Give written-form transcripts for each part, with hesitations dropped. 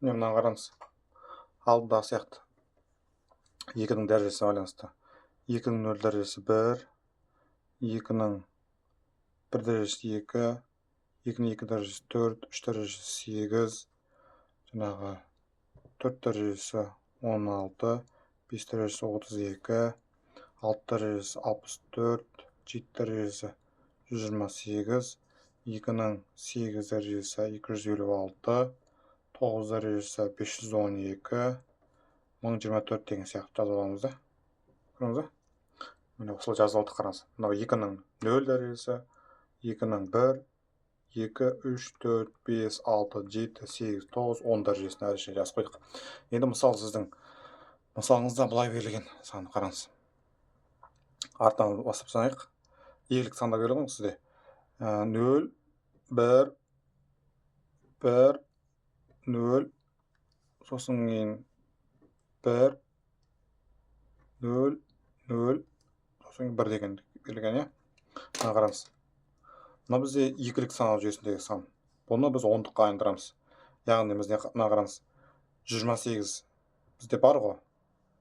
міне мынаны қараңыз. Алдындағы сияқты 2-ның дәрежесіне байланысты 2-ның 0 дәрежесі 1, 2-ның 1 дәрежесі 2, 2-ның 2 дәрежесі 4, 3 дәрежесі 8, жаңағы 4 дәрежесі 16, 5 дәрежесі 32, 6 дәрежесі 64, 7 дәрежесі 128, 2-ның 8 дәрежесі 256, 9 дәрежесі 512, 1024 деген сияқты жазып аламыз да. Көрдіңіз ба? Міне осылай жазып алдық, қараңыз. Мынау 2-ның 0 дәрежесі, 2-ның 1, 2, 3, 4, 5, 6, 7, 8, 9, 10 дәрежесін әрінше жазып қойдық. Енді мысалы сіздің мысалыңызда былай берілген саны қараңыз. Артынан бастап санайық. Екілік санда берілген ғой сізде. 0, 1, 1, 0, сосын кейін 1, 0, 0, сосын 1 деген берілген, е? Мына қараңыз. Мына бізде екілік санау жүйесіндегі сан. Бұны біз ондыққа айналдырамыз. Яғни бізде мына қараңыз. 28 бізде бар ғой.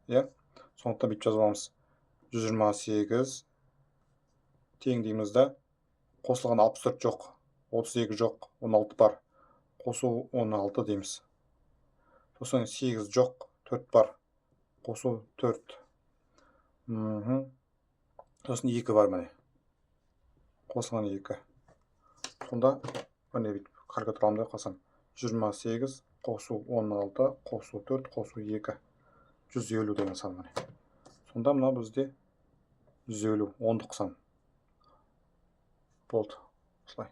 Е? Сондықтан бүйтіп жазып аламыз. 128 тең дейміз да. Қосылған 64 жоқ, 32 жоқ, 16 бар. Қосу 16 дейміз. Сосын 8 жоқ, 4 бар. Қосу 4. Сосын 2 бар міне. Қосылған 2. Сонда міне бүйтіп калькулятор аламын да қосам. 28 қосу 16 қосу 4 қосу 2. 150 деген сан міне. Сонда мына бізде 150 ондық сан. Болды. Осылай.